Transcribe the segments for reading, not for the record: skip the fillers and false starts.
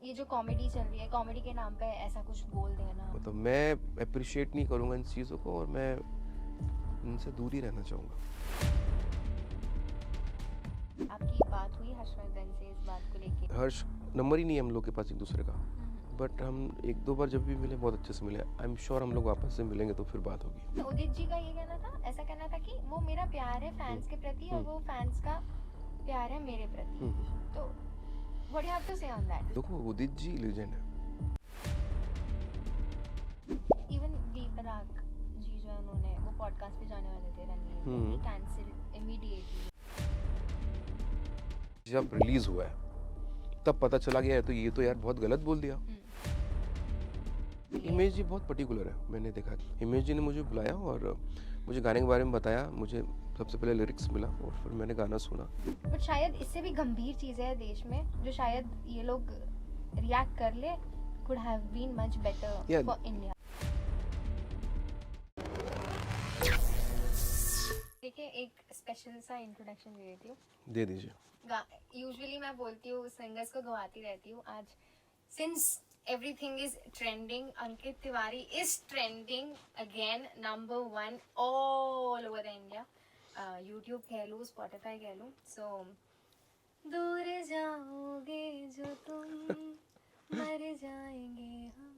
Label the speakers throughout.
Speaker 1: ये जो कॉमेडी चल रही है, कॉमेडी के नाम पे ऐसा कुछ बोल देना,
Speaker 2: मतलब मैं अप्रिशिएट नहीं करूँगा इन चीज़ों को और मैं इनसे दूर ही रहना चाहूँगा।
Speaker 1: आपकी बात हुई हर्षवर्धन से इस बात को लेके?
Speaker 2: हर्ष नंबर ही नहीं है हम लोग के पास एक दूसरे का, बट हम एक दो बार जब भी मिले बहुत अच्छे से मिले। आई एम श्योर हम लोग वापस से मिलेंगे तो फिर बात होगी।
Speaker 1: तो उदित जी का ये कहना था, ऐसा कहना था कि वो मेरा प्यार है फैंस के प्रति और वो फैंस का प्यार है मेरे प्रति। तो what do you have to say on that?
Speaker 2: देखो उदित जी लीजेंड है।
Speaker 1: इवन दीपराग जी जो है, उन्होंने वो पॉडकास्ट पे जाने वाले थे रणवीर, कैंसिल इमीडिएटली।
Speaker 2: जब रिलीज हुआ है तब पता चला गया है तो ये तो यार बहुत गलत बोल दिया। हिमेश जी बहुत पर्टिकुलर है, मैंने देखा। हिमेश जी ने मुझे बुलाया और मुझे गाने के बारे में बताया। मुझे सबसे पहले लिरिक्स मिला और फिर मैंने गाना सुना।
Speaker 1: बट शायद इससे भी गंभीर चीज़ है देश में जो शायद ये लोग रिएक्ट कर ले, could have been much better for India. देखिए, एक स्पेशल सा इंट्रोडक्शन दे देती हूँ।
Speaker 2: दे दीजिए।
Speaker 1: यूजुअली मैं बोलती हूँ सिंगर्स को गवाती रहती हूँ। आज since everything is trending, Ankit Tiwari is trending again, number 1 all over the India. YouTube कह लूँ, स्पॉटिफाई कह लूँ। सो दूर जाओगे जो तुम, मर जाएंगे हम,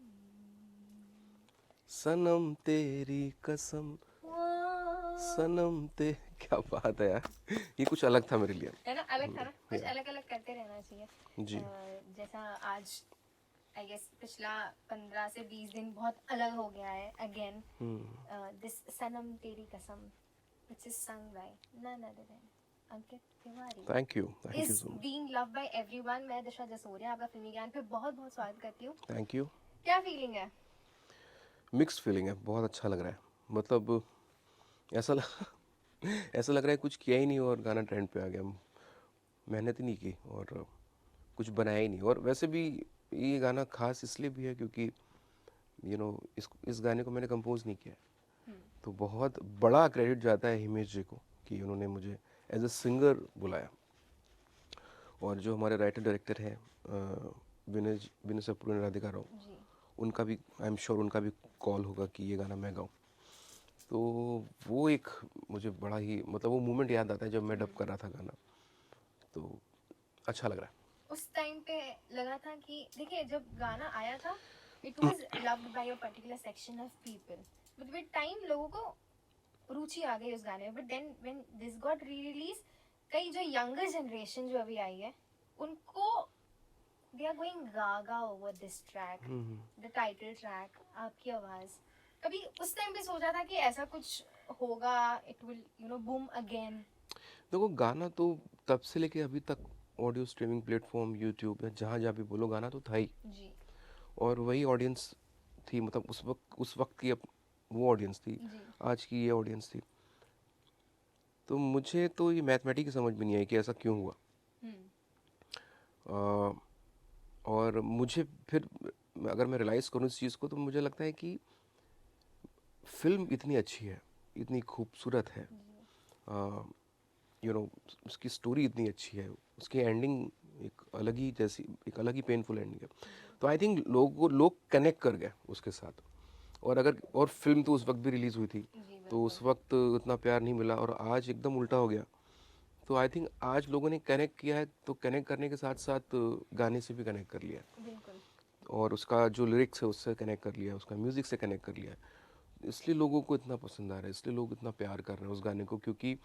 Speaker 2: सनम तेरी कसम, सनम ते क्या बात है यार। ये कुछ अलग था मेरे लिए,
Speaker 1: है ना? अलग था ना? कुछ अलग अलग करते रहना चाहिए
Speaker 2: जी।
Speaker 1: जैसा आज आई गेस पिछला 15 से 20 दिन बहुत अलग हो गया है again. This Sanam Teri Kasam which is sung by none other than Ankit Tiwari.
Speaker 2: Thank you so much.
Speaker 1: Being loved by everyone. मैं दिशा जसोरिया आपका फिल्मी ज्ञान पे बहुत बहुत स्वागत करती हूँ।
Speaker 2: Thank you.
Speaker 1: क्या फीलिंग है?
Speaker 2: मिक्स्ड फीलिंग है, बहुत अच्छा लग रहा है। मतलब ऐसा ऐसा लग रहा है कुछ किया ही नहीं और गाना ट्रेंड पे आ गया। मेहनत ही नहीं की और कुछ बनाया ही नहीं। और वैसे भी ये गाना खास इसलिए भी है क्योंकि इस गाने को मैंने कंपोज नहीं किया है। तो बहुत बड़ा क्रेडिट जाता है हिमेश जी को कि उन्होंने मुझे एज ए सिंगर बुलाया। और जो हमारे राइटर डायरेक्टर हैं विनय सप्रू, राधिका राव, उनका भी आई एम श्योर उनका भी कॉल होगा कि ये गाना मैं गाऊँ। तो वो एक मुझे बड़ा ही मतलब वो मोमेंट याद आता है जब मैं डब कर रहा था गाना। तो अच्छा लग रहा है।
Speaker 1: उस टाइम पे लगा था कि देखिए जब गाना आया था it was loved by a particular section of people, but with time लोगों को रुचि आ गई उस गाने में। But then when this got re release, कई जो यंगर जनरेशन जो अभी आई है उनको they are going gaga over this track, the title track आपकी आवाज। कभी उस टाइम पे सोचा था कि ऐसा कुछ होगा, इट विल बूम अगेन?
Speaker 2: देखो गाना तो तब से लेके अभी तक ऑडियो स्ट्रीमिंग प्लेटफॉर्म यूट्यूब या जहाँ भी बोलो गाना तो था ही
Speaker 1: जी।
Speaker 2: और वही ऑडियंस थी। मतलब उस वक्त की वो ऑडियंस थी, आज की ये ऑडियंस थी। तो मुझे तो ये मैथमेटिक्स समझ में नहीं आई कि ऐसा क्यों हुआ। और मुझे फिर अगर मैं रियलाइज़ करूँ इस चीज़ को तो मुझे लगता है कि फिल्म इतनी अच्छी है, इतनी खूबसूरत है, उसकी स्टोरी इतनी अच्छी है, उसकी एंडिंग एक अलग ही पेनफुल एंडिंग है। तो आई थिंक लोग कनेक्ट कर गए उसके साथ। और फिल्म तो उस वक्त भी रिलीज़ हुई थी तो उस वक्त उतना प्यार नहीं मिला और आज एकदम उल्टा हो गया। तो आई थिंक आज लोगों ने कनेक्ट किया है तो कनेक्ट करने के साथ साथ गाने से भी कनेक्ट कर लिया है और उसका जो लिरिक्स है उससे कनेक्ट कर लिया है, उसका म्यूज़िक से कनेक्ट कर लिया है। इसलिए लोगों को इतना पसंद आ रहा है, इसलिए लोग इतना प्यार कर रहे हैं उस गाने को। क्योंकि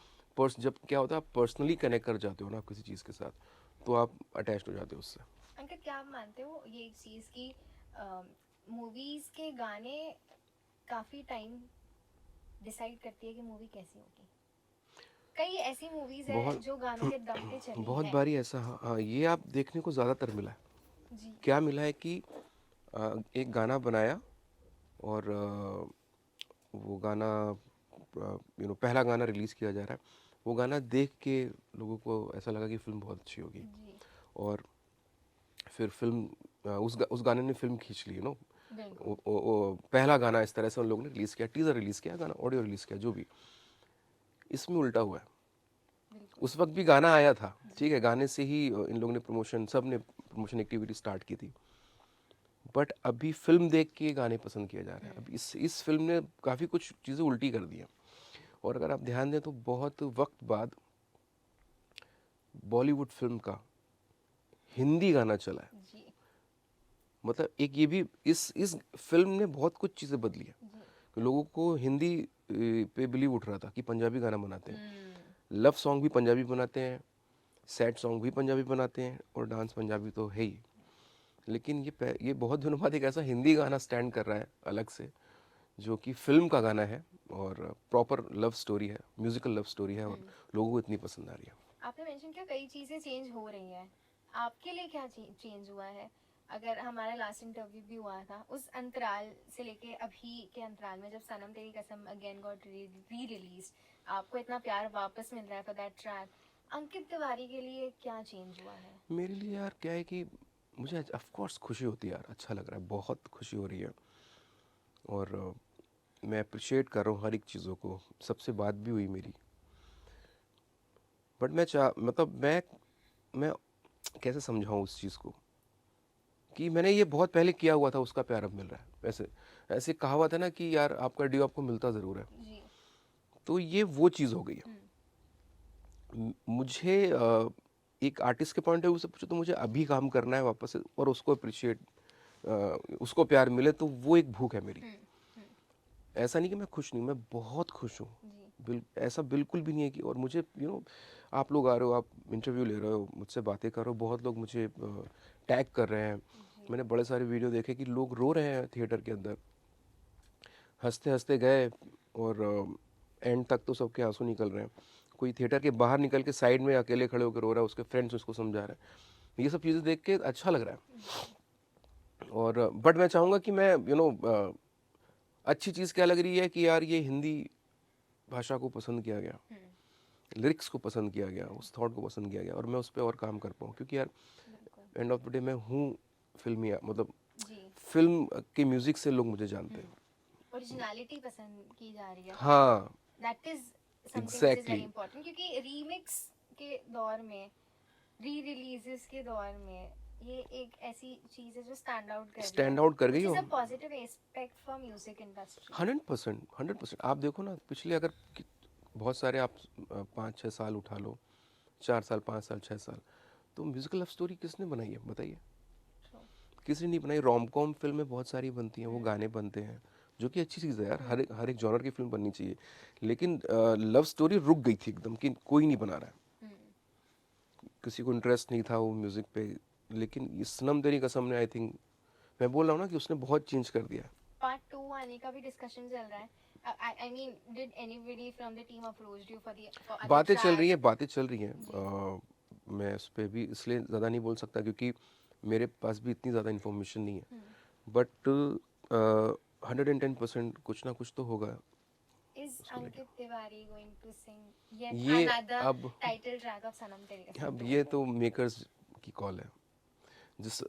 Speaker 2: जब क्या होता है आप पर्सनली कनेक्ट कर जाते हो ना किसी चीज़ के साथ तो आप अटैच हो जाते हो उससे।
Speaker 1: अंकित, क्या आप मानते हो ये चीज़ की मूवीज के गाने काफी टाइम डिसाइड करती है कि मूवी कैसी होगी? कई ऐसी मूवीज है जो गानों के दम पे चली
Speaker 2: बहुत
Speaker 1: है।
Speaker 2: बारी ऐसा, हाँ ये आप देखने को ज़्यादातर मिला है।
Speaker 1: जी।
Speaker 2: क्या मिला है कि एक गाना बनाया और वो गाना पहला गाना रिलीज़ किया जा रहा है, वो गाना देख के लोगों को ऐसा लगा कि फिल्म बहुत अच्छी होगी और फिर फिल्म उस गाने ने फिल्म खींच ली। पहला गाना इस तरह से उन लोगों ने रिलीज़ किया, टीज़र रिलीज़ किया, गाना ऑडियो रिलीज़ किया, जो भी। इसमें उल्टा हुआ है। उस वक्त भी गाना आया था, ठीक है, गाने से ही इन लोगों ने प्रमोशन सब ने प्रमोशन एक्टिविटी स्टार्ट की थी, बट अभी फिल्म देख के गाने पसंद किया जा रहा है। अब इस फिल्म ने काफ़ी कुछ चीज़ें उल्टी कर दी हैं, और अगर आप ध्यान दें तो बहुत वक्त बाद बॉलीवुड फिल्म का हिंदी गाना चला है।
Speaker 1: जी
Speaker 2: मतलब एक ये भी इस फिल्म ने बहुत कुछ चीज़ें बदली है।
Speaker 1: जी
Speaker 2: लोगों को हिंदी पे बिलीव उठ रहा था कि पंजाबी गाना बनाते हैं,
Speaker 1: हम्म
Speaker 2: लव सॉन्ग भी पंजाबी बनाते हैं, सैड सॉन्ग भी पंजाबी बनाते हैं, और डांस पंजाबी तो है ही। लेकिन ये बहुत दिनों बाद एक ऐसा हिंदी गाना स्टैंड कर रहा है अलग से, जो कि फिल्म का गाना है और प्रॉपर लव स्टोरी है, म्यूजिकल लव स्टोरी है, और लोगों को इतनी पसंद आ रही है।
Speaker 1: आपने मेंशन किया कई चीजें चेंज हो रही हैं, आपके लिए क्या चेंज हुआ है? अगर हमारा लास्ट इंटरव्यू भी हुआ था, उस अंतराल से लेके अभी के अंतराल में, जब सनम तेरी कसम अगेन गॉट री रिलीज, आपको इतना प्यार वापस मिल रहा है for that track, Ankit Tiwari के लिए क्या चेंज हुआ है?
Speaker 2: मेरे लिए यार क्या है कि मुझे ऑफ कोर्स खुशी होती है यार, अच्छा लग रहा है, बहुत खुशी हो रही है, और मैं अप्रिशिएट कर रहा हूँ हर एक चीज़ों को। सबसे बात भी हुई मेरी, बट मैं कैसे समझाऊँ उस चीज़ को कि मैंने ये बहुत पहले किया हुआ था, उसका प्यार अब मिल रहा है। ऐसे ऐसे कहावत है ना कि यार आपका ड्यू आपको मिलता ज़रूर है,
Speaker 1: जी
Speaker 2: तो ये वो चीज़ हो गई है।
Speaker 1: हम्म
Speaker 2: मुझे एक आर्टिस्ट के पॉइंट ऑफ व्यू से पूछो तो मुझे अभी काम करना है वापस से, और उसको अप्रिशिएट, उसको प्यार मिले, तो वो एक भूख है मेरी।
Speaker 1: हम्म हम्म,
Speaker 2: ऐसा नहीं कि मैं खुश नहीं, मैं बहुत खुश हूँ।
Speaker 1: जी
Speaker 2: ऐसा बिल्कुल भी नहीं है कि, और मुझे आप लोग आ रहे हो, आप इंटरव्यू ले रहे हो, मुझसे बातें कर रहे हो, बहुत लोग मुझे टैग कर रहे हैं।
Speaker 1: जी
Speaker 2: मैंने बड़े सारे वीडियो देखे कि लोग रो रहे हैं थिएटर के अंदर, हंसते हंसते गए, और एंड तक तो सबके आंसू निकल रहे हैं। कोई थिएटर के बाहर निकल के साइड में अकेले खड़े होकर रो रहा है, उसके फ्रेंड्स उसको समझा रहे हैं। ये सब चीज़ें देख के अच्छा लग रहा
Speaker 1: जी
Speaker 2: है। और बट मैं चाहूँगा कि मैं अच्छी चीज़ क्या लग रही है कि यार ये हिंदी भाषा को पसंद किया गया, लिरिक्स को पसंद किया गया, उस थॉट को पसंद किया गया, और मैं उस पर और काम कर पाऊँ, क्योंकि यार
Speaker 1: बिल्कुल
Speaker 2: एंड ऑफ द डे मैं हूँ फिल्मी, मतलब
Speaker 1: जी
Speaker 2: फिल्म के म्यूज़िक से लोग मुझे जानते हैं।
Speaker 1: ओरिजिनलिटी पसंद की जा रही है,
Speaker 2: हाँ,
Speaker 1: that is something which is very
Speaker 2: exactly.
Speaker 1: Important, क्योंकि रीमिक्स के दौर में, री रिलीजेस के दौर में, ये एक ऐसी चीज है जो स्टैंड आउट कर रही है,
Speaker 2: स्टैंड आउट कर गई
Speaker 1: विच इज
Speaker 2: हो।
Speaker 1: A positive aspect for music industry.
Speaker 2: 100%, 100%। आप देखो ना, पिछले अगर बहुत सारे आप 5-6 साल उठा लो, 4 साल, 5 साल, 6 साल, तो म्यूजिकल लव स्टोरी किसने बनाई है बताइए? किसी ने नहीं बनाई। रोम कॉम फिल्में बहुत सारी बनती हैं, वो गाने बनते हैं, जो कि अच्छी चीज़ है यार, हर एक जॉनर की फिल्म बननी चाहिए। लेकिन लव स्टोरी रुक गई थी एकदम कि कोई नहीं बना रहा है, किसी को इंटरेस्ट नहीं था वो म्यूज़िक पे। लेकिन ये सनम तेरी कसम ने, आई थिंक, मैं बोल रहा हूँ ना कि उसने बहुत चेंज कर दिया।
Speaker 1: पार्ट 2 आने का भी डिस्कशन चल रहा है। I mean did anybody from the team approached you for the for other
Speaker 2: बातें चल रही
Speaker 1: ट्रैक?
Speaker 2: हैं, बातें चल रही हैं। मैं उस पर भी इसलिए ज़्यादा नहीं बोल सकता क्योंकि मेरे पास भी इतनी ज़्यादा इन्फॉर्मेशन नहीं है, बट 110% कुछ ना कुछ तो होगा
Speaker 1: Is
Speaker 2: उसको लेके।
Speaker 1: Ankit Tiwari going to sing yet
Speaker 2: ये
Speaker 1: another
Speaker 2: अब
Speaker 1: title track of Sanam Tere Kasam
Speaker 2: अब
Speaker 1: 2?
Speaker 2: ये तो मेकर्स की कॉल है,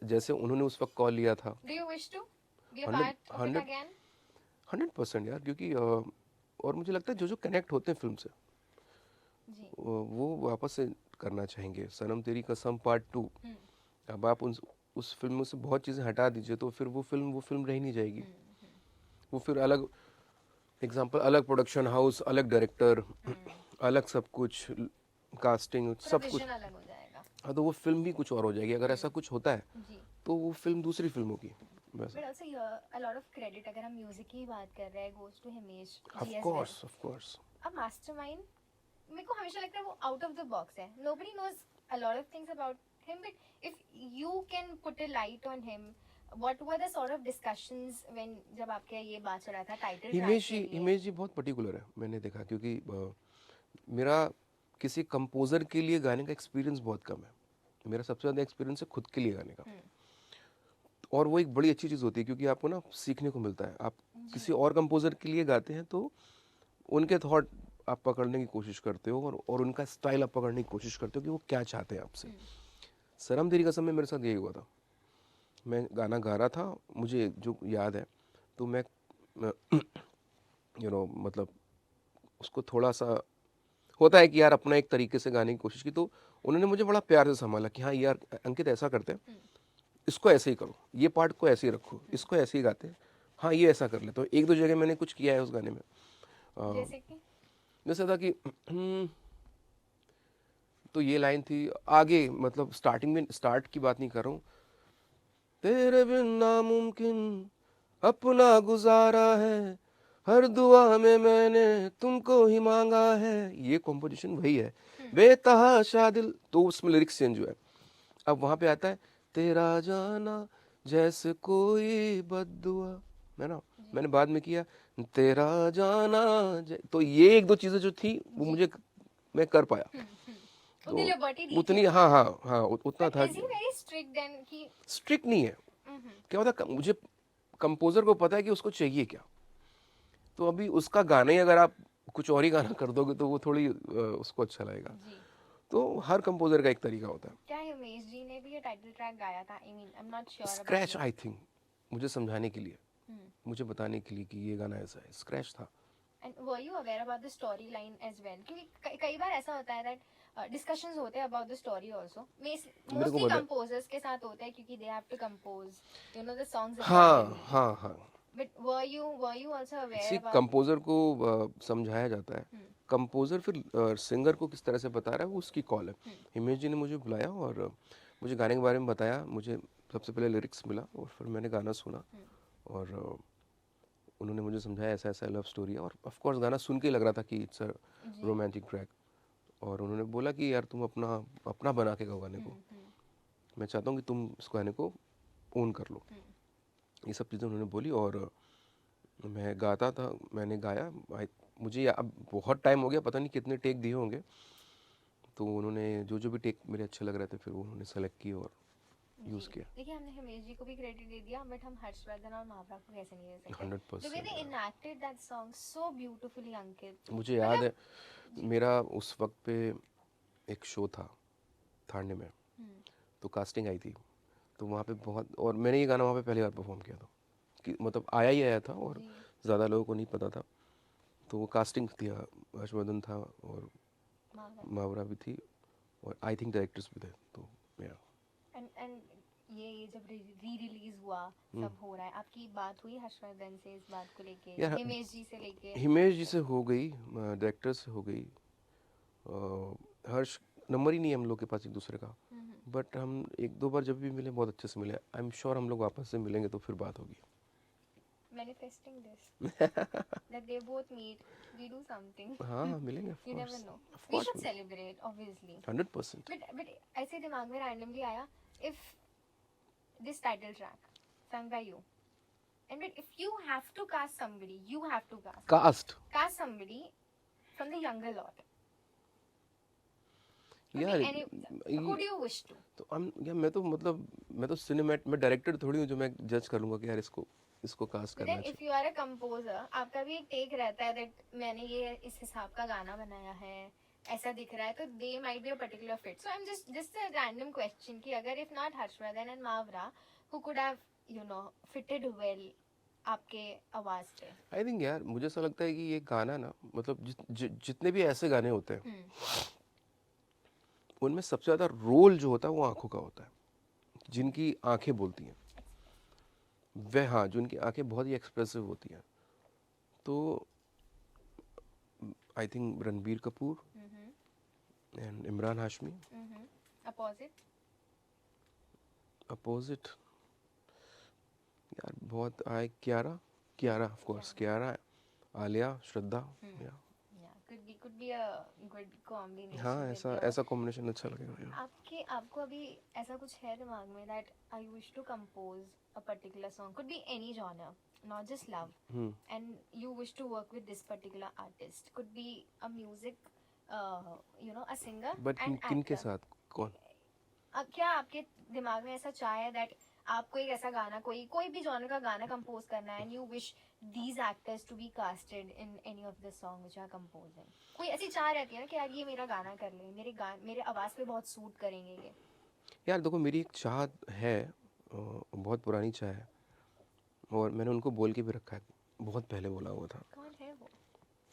Speaker 2: जैसे उन्होंने उस वक्त कॉल लिया था।
Speaker 1: Do you wish to be a
Speaker 2: 100,
Speaker 1: part of it
Speaker 2: 100,
Speaker 1: again?
Speaker 2: 100% यार, क्योंकि और मुझे लगता है जो जो कनेक्ट होते हैं फिल्म से,
Speaker 1: जी
Speaker 2: वो वापस से करना चाहेंगे। सनम तेरी कसम पार्ट 2। अब आप उस फिल्म से बहुत चीज़ें हटा दीजिए तो फिर वो फिल्म रह नहीं जाएगी। वो फिर अलग एग्जांपल, अलग प्रोडक्शन हाउस, अलग डायरेक्टर, अलग सब कुछ, कास्टिंग,
Speaker 1: पूरा
Speaker 2: सब कुछ।
Speaker 1: विजन अलग हो जाएगा।
Speaker 2: हाँ, तो वो फिल्म भी कुछ और हो जाएगी। अगर ऐसा कुछ होता है
Speaker 1: जी
Speaker 2: तो वो फिल्म दूसरी फिल्म होगी वैसा।
Speaker 1: But also a lot of credit, अगर हम म्यूजिक की बात कर रहे हैं, goes to हिमेश
Speaker 2: ऑफ
Speaker 1: ji as well.
Speaker 2: Course, of course.
Speaker 1: A mastermind. मेरे को हमेशा लगता है वो आउट ऑफ द बॉक्स है. Nobody knows a lot of things about him, but if you can put a light on him, what were the sort of discussions when जब आपके ये बात चल रहा था टाइटल ट्रैक के लिए?
Speaker 2: हिमेश जी बहुत पर्टिकुलर है, मैंने देखा, क्योंकि मेरा किसी कंपोज़र के लिए गाने का एक्सपीरियंस बहुत कम है। मेरा सबसे ज़्यादा एक्सपीरियंस है खुद के लिए गाने का, और वो एक बड़ी अच्छी चीज़ होती है क्योंकि आपको ना सीखने को मिलता है। आप किसी और कंपोज़र के लिए गाते हैं तो उनके थॉट आप पकड़ने की कोशिश करते हो, और उनका स्टाइल आप पकड़ने की कोशिश करते हो कि वो क्या चाहते हैं आपसे। सनम तेरी कसम में मेरे साथ यही हुआ था। मैं गाना गा रहा था, मुझे जो याद है, तो मैं मतलब उसको थोड़ा सा होता है कि यार अपना एक तरीके से गाने की कोशिश की, तो उन्होंने मुझे बड़ा प्यार से संभाला कि हाँ यार अंकित ऐसा करते हैं, इसको ऐसे ही करो, ये पार्ट को ऐसे ही रखो, इसको ऐसे ही गाते हैं, हाँ ये ऐसा कर ले। तो एक दो जगह मैंने कुछ किया है उस गाने में।
Speaker 1: जैसे कि
Speaker 2: जैसे था कि तो ये लाइन थी आगे, मतलब स्टार्टिंग में, स्टार्ट की बात नहीं कर रहा हूँ। तेरे बिन नामुमकिन अपना गुजारा है, हर दुआ में मैंने तुमको ही मांगा है, ये कॉम्पोजिशन वही है। बेतहाशा दिल, तो उसमें लिरिक्स चेंज हुआ है। अब वहां पे आता है तेरा जाना जैसे कोई बद्दुआ, है ना। मैंने बाद में किया तेरा जाना तो ये एक दो चीजें जो थी वो मुझे, मैं कर पाया।
Speaker 1: उतनी
Speaker 2: तो
Speaker 1: लिबर्टी दी थी
Speaker 2: उतनी, हाँ हाँ हाँ, उतना
Speaker 1: बट
Speaker 2: था।
Speaker 1: Is he very strict then कि
Speaker 2: स्ट्रिक्ट नहीं है, क्या होता है, मुझे कंपोजर को पता है कि उसको चाहिए क्या। तो अभी उसका गाना ही अगर आप कुछ और ही गाना कर दोगे तो वो थोड़ी उसको अच्छा लगेगा।
Speaker 1: जी
Speaker 2: तो हर कंपोजर का एक तरीका होता है।
Speaker 1: क्या हिमेश जी ने भी ये टाइटल ट्रैक गाया था? I mean I am not sure about
Speaker 2: scratch I think, मुझे समझाने के लिए, मुझे बताने के लिए कि ये गाना ऐसा है, स्क्रैच था।
Speaker 1: And were you aware about the story line as well? क्योंकि कई बार ऐसा होता है दैट डिस्कशंस होते हैं अबाउट द स्टोरी आल्सो,
Speaker 2: मेरे को
Speaker 1: मोस्टली
Speaker 2: पता है,
Speaker 1: कंपोजर्स के साथ होता है क्योंकि they have to compose you know the songs
Speaker 2: हाँ
Speaker 1: अकॉर्डिंगली।
Speaker 2: हाँ हाँ।
Speaker 1: But were you also aware
Speaker 2: see
Speaker 1: about?
Speaker 2: Composer को समझाया जाता है, कंपोजर फिर सिंगर को किस तरह से बता रहा है वो उसकी कॉल है। हिमेश जी ने मुझे बुलाया और मुझे गाने के बारे में बताया। मुझे सबसे पहले लिरिक्स मिला और फिर मैंने गाना सुना और उन्होंने मुझे समझाया ऐसा ऐसा लव स्टोरी है। और ऑफ कोर्स गाना सुन के ही लग रहा था कि इट्स अ रोमांटिक ट्रैक। और उन्होंने बोला कि यार तुम अपना अपना बना के गाओ गाने को, मैं चाहता हूँ कि तुम इस गाने को ओन कर लो। ये सब चीज़ें उन्होंने बोली और मैं गाता था, मैंने गाया। मुझे अब बहुत टाइम हो गया, पता नहीं कितने टेक दिए होंगे। तो उन्होंने जो जो भी टेक मेरे अच्छे लग रहे थे फिर वो उन्होंने सेलेक्ट किए और यूज़ किया।
Speaker 1: देखिए हमने हिमेश जी को भी क्रेडिट दे दिया बट हम हर्षवर्धन और मावरा को कैसे नहीं दे सकते? The way
Speaker 2: 100%।
Speaker 1: They enacted that song so beautifully Ankit.
Speaker 2: मुझे याद है मेरा उस वक्त पे एक शो था थाने में, तो कास्टिंग आई थी। तो वहाँ पे बहुत, और मैंने ये गाना वहाँ पे पहली बार परफॉर्म किया था कि मतलब आया ही आया था और ज़्यादा लोगों को नहीं पता था। तो वो कास्टिंग थी, हर्षवर्धन था और मावरा भी थी और आई थिंक डायरेक्टर्स भी थे। तो या
Speaker 1: एंड ये जब री रिलीज हुआ सब हो रहा है, आपकी बात हुई हर्षवर्धन से इस बात को लेके,
Speaker 2: यार
Speaker 1: हिमेश जी से लेके?
Speaker 2: हिमेश जी से हो गई, डायरेक्टर से हो गई। हर्ष नंबर ही नहीं है हम लोग के पास एक दूसरे का, बट हम एक दो बार जब भी मिले बहुत अच्छे से मिले। आई एम श्योर हम लोग वापस से मिलेंगे तो फिर बात होगी।
Speaker 1: Manifesting this that they both meet, we do something.
Speaker 2: हाँ हाँ मिलेंगे, of
Speaker 1: You never
Speaker 2: course,
Speaker 1: know.
Speaker 2: Of
Speaker 1: We
Speaker 2: course
Speaker 1: should
Speaker 2: मिलेंगे,
Speaker 1: celebrate obviously.
Speaker 2: 100%।
Speaker 1: But ऐसे दिमाग में randomly आया, if this title track sung by you, and but if you have to cast somebody, you have to cast somebody from the younger lot. Could
Speaker 2: यार
Speaker 1: be any. Who do you wish to?
Speaker 2: तो हम यार मैं तो मतलब मैं तो सिनेमेट, मैं डायरेक्टर थोड़ी हूँ जो मैं जज कर लूँगा कि यार इसको इसको कास्ट
Speaker 1: But
Speaker 2: करना
Speaker 1: then if
Speaker 2: चाहिए।
Speaker 1: you are a composer, आपका भी एक टेक रहता है that मैंने ये इस हिसाब का गाना बनाया है, ऐसा दिख रहा है, तो they might be a particular fit. So I'm just a random question कि अगर if not Harshvardhan and Mavra, who could have fitted well आपके आवाज पे?
Speaker 2: आई थिंक यार मुझे ऐसा लगता है कि ये गाना ना, मतलब जितने भी ऐसे गाने होते हैं उनमें सबसे ज़्यादा रोल जो होता है वो आंखों का होता है, जिनकी आंखें बोलती हैं वह, हाँ, जो उनकी आंखें बहुत ही एक्सप्रेसिव होती हैं। तो I think Ranbir Kapoor and Imran Hashmi.
Speaker 1: Opposite?
Speaker 2: Opposite यार बहुत आए, कियारा, कियारा ऑफ कोर्स, कियारा, आलिया, श्रद्धा, या
Speaker 1: Yeah, could be a good combination
Speaker 2: हाँ,
Speaker 1: with
Speaker 2: ऐसा
Speaker 1: your.
Speaker 2: ऐसा कॉम्बिनेशन अच्छा लगेगा यार।
Speaker 1: आपको अभी ऐसा कुछ है दिमाग में that I wish to compose a particular song, could be any genre, not just love, and you wish to work with this particular artist, could be a music, a singer
Speaker 2: but
Speaker 1: and
Speaker 2: किन के
Speaker 1: actor.
Speaker 2: साथ, कौन?
Speaker 1: क्या आपके दिमाग में ऐसा चाह है that आपको एक ऐसा गाना, कोई भी जॉनर का गाना कंपोज करना है and you wish these actors to be casted in any of the song which you are composing? कोई ऐसी चाह रहती है ना कि यार ये मेरा गाना कर ले, मेरे आवाज पे बहुत सूट करेंगे ये?
Speaker 2: यार देखो मेरी एक चाह है, बहुत पुरानी चाह है और मैंने उनको बोल के भी रखा है, बहुत पहले बोला हुआ था।
Speaker 1: कौन है वो?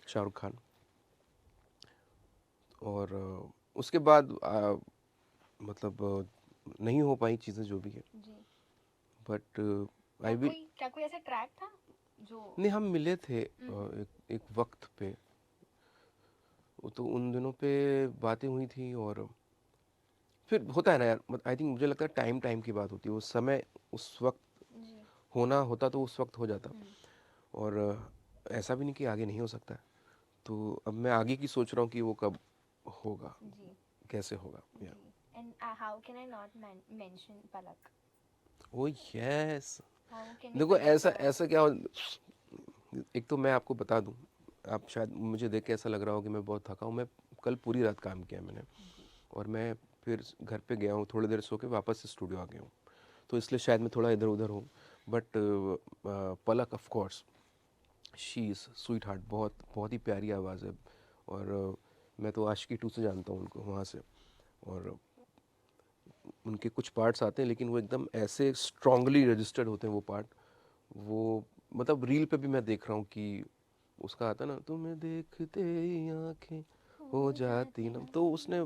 Speaker 2: शाहरुख खान। और उसके बाद मतलब नहीं हो पाई चीज़ें जो भी है।
Speaker 1: जी
Speaker 2: बट
Speaker 1: क्या
Speaker 2: आई विल
Speaker 1: कोई ऐसा ट्रैक था जो
Speaker 2: नहीं, हम मिले थे एक वक्त पे, तो उन दिनों पे बातें हुई थी। और फिर होता है ना यार, आई थिंक मुझे लगता है टाइम टाइम की बात होती है, उस समय उस वक्त
Speaker 1: जी
Speaker 2: होना होता तो उस वक्त हो जाता।
Speaker 1: हम्म,
Speaker 2: और ऐसा भी नहीं कि आगे नहीं हो सकता है। तो अब मैं आगे की सोच रहा हूँ कि वो कब होगा,
Speaker 1: जी
Speaker 2: कैसे होगा। या
Speaker 1: जी and how can I not mention Palak
Speaker 2: oh yes,
Speaker 1: how can we
Speaker 2: देखो
Speaker 1: फॉरगेट
Speaker 2: ऐसा
Speaker 1: पलक
Speaker 2: ऐसा क्या हो, एक तो मैं आपको बता दूं, आप शायद मुझे देख के ऐसा लग रहा हो कि मैं बहुत थका हूँ। मैं कल पूरी रात काम किया मैंने,
Speaker 1: जी
Speaker 2: और मैं फिर घर पे गया हूँ, थोड़ी देर सो के वापस से स्टूडियो आ गया हूँ। तो इसलिए शायद मैं थोड़ा इधर उधर हूँ। But Palak of course, she is sweet heart, बहुत बहुत ही प्यारी आवाज़ है। और मैं तो आशिकी 2 से जानता हूँ उनको, वहाँ से। और उनके कुछ पार्ट्स आते हैं, लेकिन वो एकदम ऐसे स्ट्रांगली रजिस्टर्ड होते हैं वो पार्ट। वो मतलब रील पे भी मैं देख रहा हूँ कि उसका आता ना, तुम्हें देखते ही आंखें हो
Speaker 1: हो
Speaker 2: जाती
Speaker 1: जाते
Speaker 2: ना,
Speaker 1: हैं
Speaker 2: तो उसने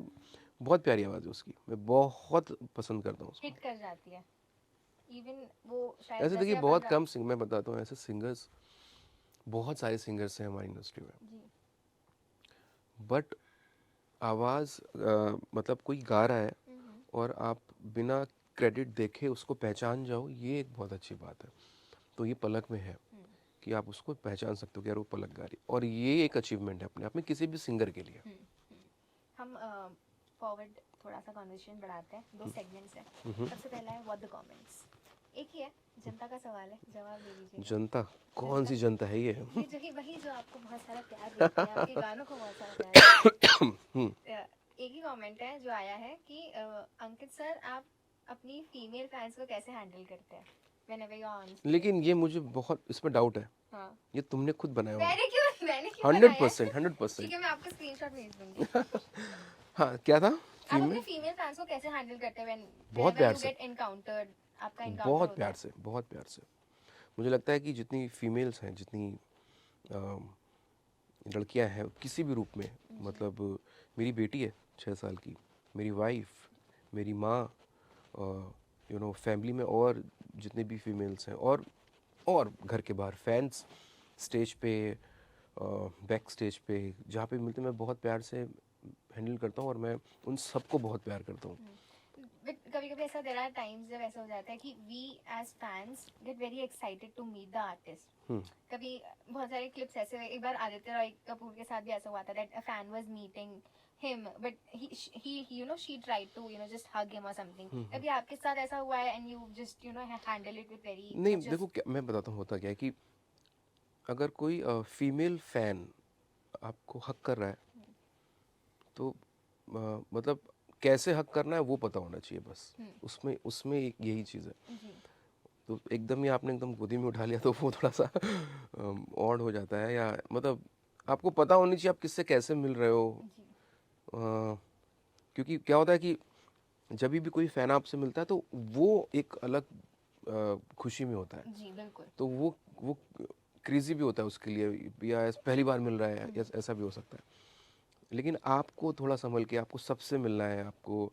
Speaker 2: बहुत प्यारी आवाज़ है उसकी, मैं बहुत पसंद करता हूँ उसको।
Speaker 1: हिट कर जाती है इवन वो शायद
Speaker 2: ऐसे
Speaker 1: 10
Speaker 2: देखिए
Speaker 1: या
Speaker 2: बहुत
Speaker 1: 15
Speaker 2: कम सिंग मैं बताता हूँ, ऐसे सिंगर्स बहुत सारे सिंगर्स हैं हमारी इंडस्ट्री में,
Speaker 1: जी
Speaker 2: बट आवाज़ मतलब कोई गा रहा है
Speaker 1: हम्म
Speaker 2: और आप बिना क्रेडिट देखे उसको पहचान जाओ, ये एक बहुत अच्छी बात है। तो ये पलक में है
Speaker 1: हम्म
Speaker 2: कि आप उसको पहचान सकते हो कि यार वो पलक गा रही है। और ये एक अचीवमेंट है अपने आप में किसी भी सिंगर के लिए।
Speaker 1: हम्म हम्म। हम फॉरवर्ड थोड़ा सा कन्वर्सेशन बढ़ाते हैं दो सेगमेंट्स हैं सबसे पहला है व्हाट द कमेंट्स एक ही है जनता का सवाल है जवाब दे दीजिएगा
Speaker 2: जनता, कौन
Speaker 1: जनता
Speaker 2: सी जनता है ये?
Speaker 1: ये जो ही वही जो आपको बहुत सारा प्यार देती है आपके गानों को बहुत सारा प्यार देती है एक ही कमेंट है जो आया है कि अंकित सर आप अपनी फीमेल फैंस को कैसे हैंडल करते हैं whenever you're on stage
Speaker 2: लेकिन ये मुझे बहुत इसमें डाउट है,
Speaker 1: हाँ
Speaker 2: ये तुमने खुद बनाया होगा।
Speaker 1: मैंने क्यों
Speaker 2: हंड्रेड
Speaker 1: बनाया है
Speaker 2: परसेंट हंड्रेड
Speaker 1: ठीक
Speaker 2: परसेंट
Speaker 1: है मैं आपको स्क्रीनशॉट भेज दूंगी
Speaker 2: हाँ, क्या था?
Speaker 1: आप अपने
Speaker 2: फीमेल,
Speaker 1: फीमेल फैंस को कैसे हैंडल करते हैं
Speaker 2: बहुत
Speaker 1: whenever
Speaker 2: प्यार
Speaker 1: you
Speaker 2: से,
Speaker 1: get encountered आपका encounter
Speaker 2: बहुत
Speaker 1: होता
Speaker 2: प्यार
Speaker 1: है
Speaker 2: से, बहुत प्यार से। मुझे लगता है कि जितनी फीमेल्स हैं, जितनी लड़कियां हैं किसी भी रूप में,
Speaker 1: जी
Speaker 2: मतलब मेरी बेटी है 6 साल की, मेरी वाइफ, मेरी माँ, फैमिली में और जितने भी फीमेल्स हैं, और घर के बाहर फैंस, स्टेज पे, बैक स्टेज पे, जहाँ पे मिलते हैं, मैं बहुत प्यार से हैंडल करता हूँ, और मैं उन सबको बहुत प्यार करता हूँ।
Speaker 1: बट कभी कभी ऐसा देर आर टाइम्स जब ऐसा हो जाता है कि we as fans get very excited to meet the artist कभी बहुत सारे क्लिप्स ऐसे हुए एक बार आदित्य रॉय कपूर के साथ भी ऐसा हुआ था that a fan was meeting him but he you know she tried to you know just hug him और समथिंग कभी आपके साथ ऐसा हुआ है and you just you know handle it with very
Speaker 2: नहीं,
Speaker 1: मच
Speaker 2: देखो क्या मैं बताता हूँ, होता क्या है कि अगर कोई फीमेल फैन आपको हक कर रहा है, तो मतलब कैसे हक करना है वो पता होना चाहिए बस। उसमें उसमें यही चीज़ है।
Speaker 1: जी
Speaker 2: तो एकदम ही आपने एकदम गोदी में उठा लिया तो वो थोड़ा सा ऑड हो जाता है, या मतलब आपको पता होनी चाहिए आप किससे कैसे मिल रहे हो।
Speaker 1: जी
Speaker 2: अ, क्योंकि क्या होता है कि जब भी कोई फ़ैन आपसे मिलता है तो वो एक अलग खुशी में होता है।
Speaker 1: जी बिल्कुल
Speaker 2: तो वो क्रेज़ी भी होता है उसके लिए, या पहली बार मिल रहा है, या ऐसा भी हो सकता है। लेकिन आपको थोड़ा संभल के, आपको सबसे मिलना है, आपको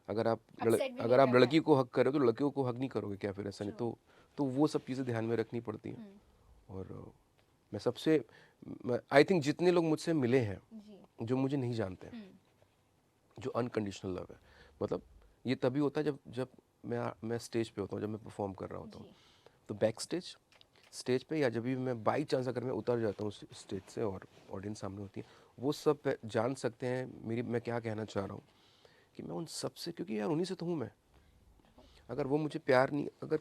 Speaker 2: अगर
Speaker 1: अपसेट भी नहीं
Speaker 2: अगर आप
Speaker 1: करना है
Speaker 2: लड़की को हक कर रहे हो तो लड़कियों को हक नहीं करोगे क्या फिर? ऐसा नहीं
Speaker 1: ट्रू
Speaker 2: तो वो सब चीज़ें ध्यान में रखनी पड़ती हैं। और मैं सबसे आई थिंक जितने लोग मुझसे मिले हैं
Speaker 1: जी
Speaker 2: जो मुझे नहीं जानते हैं, जो अनकंडीशनल लव है, मतलब ये तभी होता है जब जब मैं स्टेज पे होता हूँ, जब मैं परफॉर्म कर रहा होता हूँ।
Speaker 1: जी
Speaker 2: तो बैक स्टेज, स्टेज पे, या जब भी मैं बाई चांस अगर मैं उतर जाता हूँ स्टेज से और ऑडियंस सामने होती है, वो सब जान सकते हैं मैं क्या कहना चाह रहा हूँ, कि मैं उन सब से, क्योंकि यार उन्हीं से तो हूँ मैं। अगर वो मुझे प्यार नहीं, अगर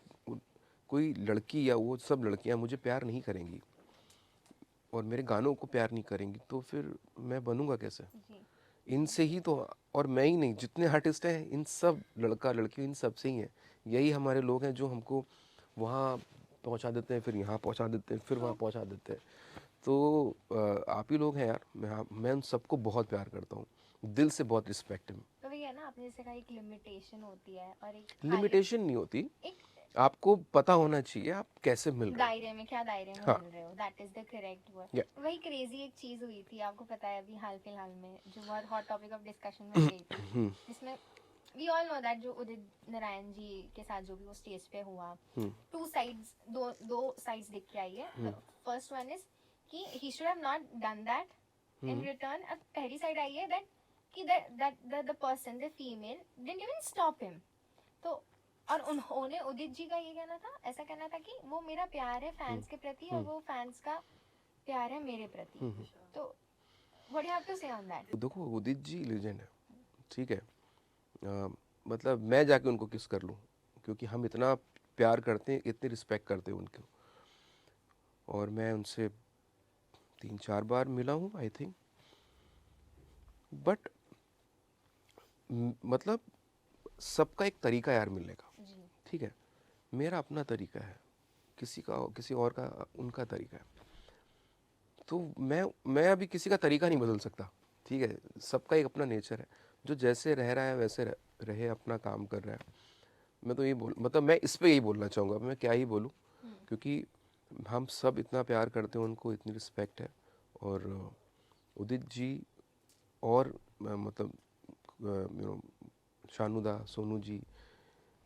Speaker 2: कोई लड़की या वो सब लड़कियां मुझे प्यार नहीं करेंगी और मेरे गानों को प्यार नहीं करेंगी, तो फिर मैं बनूंगा कैसे?
Speaker 1: जी
Speaker 2: इनसे ही तो। और मैं ही नहीं, जितने आर्टिस्ट हैं इन सब, लड़का लड़की, इन सब से ही हैं। यही हमारे लोग हैं जो हमको वहाँ पहुँचा देते हैं, फिर यहाँ पहुँचा देते हैं, फिर वहाँ
Speaker 1: ट्रू
Speaker 2: पहुँचा देते हैं। तो आप ही लोग हैं यार। मैं उन सबको बहुत प्यार करता हूँ, दिल से बहुत रिस्पेक्ट है।
Speaker 1: तो वही है ना आपने जैसे कहा एक लिमिटेशन होती है और एक हाई
Speaker 2: लिमिटेशन नहीं होती,
Speaker 1: एक
Speaker 2: आपको पता होना चाहिए आप कैसे मिल रहे हो।
Speaker 1: दायरे में क्या दायरे में
Speaker 2: हाँ,
Speaker 1: मिल रहे हो दैट इज द करेक्ट
Speaker 2: या
Speaker 1: वर्ड वही क्रेजी एक चीज हुई थी आपको पता है अभी हाल फिलहाल में जो बहुत हॉट टॉपिक ऑफ डिस्कशन बन गई थी जिसमें we all know that जो उदित नारायण जी के साथ जो भी वो स्टेज पे हुआ, two sides, दो sides दिख के आई है. First one is कि he should have not done that. In return, अब पहली side आई है that कि that the person, the female, didn't even stop him. तो और उन्होंने उदित जी का ये कहना था, ऐसा कहना था कि वो मेरा प्यार है फैंस के प्रति और वो फैंस का प्यार है मेरे प्रति. तो what do you have to say on that?
Speaker 2: देखो उदित जी लेजेंड है, ठीक है. मतलब मैं जाके उनको किस कर लूँ, क्योंकि हम इतना प्यार करते हैं, इतनी रिस्पेक्ट करते हैं उनको. और मैं उनसे 3-4 बार मिला हूँ आई थिंक. बट मतलब सबका एक तरीका यार मिलने का, ठीक है. मेरा अपना तरीका है, किसी और का उनका तरीका है. तो मैं अभी किसी का तरीका नहीं बदल सकता, ठीक है. सबका एक अपना नेचर है, जो जैसे रह रहा है वैसे रहे, अपना काम कर रहा है. मैं तो यही मतलब मैं इस पे यही बोलना चाहूँगा. मैं क्या ही बोलूँ, क्योंकि हम सब इतना प्यार करते हैं, उनको इतनी रिस्पेक्ट है. और उदित जी और मतलब शानुदा, सोनू जी,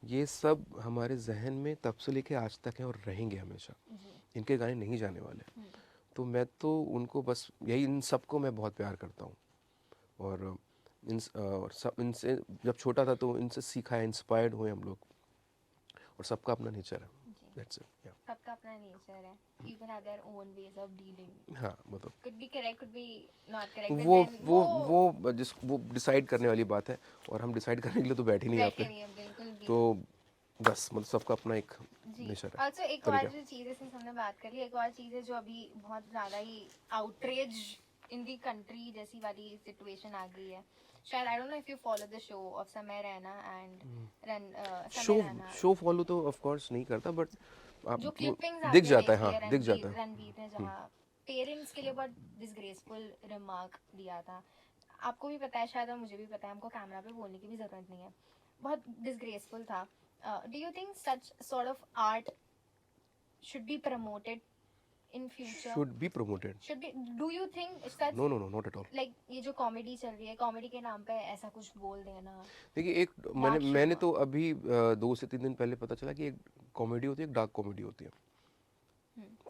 Speaker 2: ये सब हमारे जहन में तब से लेके आज तक हैं और रहेंगे हमेशा. इनके गाने नहीं जाने वाले. तो मैं तो उनको बस यही, इन सबको मैं बहुत प्यार करता हूँ. और इनसे जब छोटा था तो इनसे सीखा है, इंस्पायर्ड हुए हम लोग. और सबका अपना नेचर है. That's it, yeah.
Speaker 1: सबका अपना नेचर है. People have their own ways of dealing.
Speaker 2: हाँ मतलब
Speaker 1: Could be correct, could be not correct.
Speaker 2: तो
Speaker 1: but then
Speaker 2: वो डिसाइड करने वाली बात है. और हम डिसाइड करने के लिए तो बैठे नहीं यहाँ
Speaker 1: बैठे
Speaker 2: पे.
Speaker 1: नहीं है बिल्कुल भी.
Speaker 2: तो बस मतलब सबका अपना एक नेचर है.
Speaker 1: Also एक और जो चीज़ है, सिंस हमने बात कर ली, एक और चीज़ है जो अभी बहुत ज़्यादा ही आउटरेज इन दी कंट्री जैसी वाली सिचुएशन आ गई है. शायद I don't know if you follow the show off समय रैना एंड
Speaker 2: शो फॉलो तो ऑफ कोर्स नहीं करता, बट
Speaker 1: जो क्लिपिंग्स
Speaker 2: दिख जाता है. हाँ दिख जाता है.
Speaker 1: रणवीर ने जहाँ पेरेंट्स के लिए बहुत डिसग्रेसफुल रिमार्क दिया था. आपको भी पता है शायद, और मुझे भी पता है, हमको कैमरा पे बोलने की भी जरूरत नहीं है. बहुत डिसग्रेसफुल था. Do you think such sort of art should be promoted in future?
Speaker 2: Should be promoted.
Speaker 1: Do you think such?
Speaker 2: No, not at all.
Speaker 1: Like ये जो कॉमेडी चल रही है, कॉमेडी के नाम पे ऐसा कुछ बोल देना.
Speaker 2: देखिए एक मैंने तो अभी 2 से 3 दिन पहले पता चला कि एक कॉमेडी होती है, एक डार्क कॉमेडी होती है.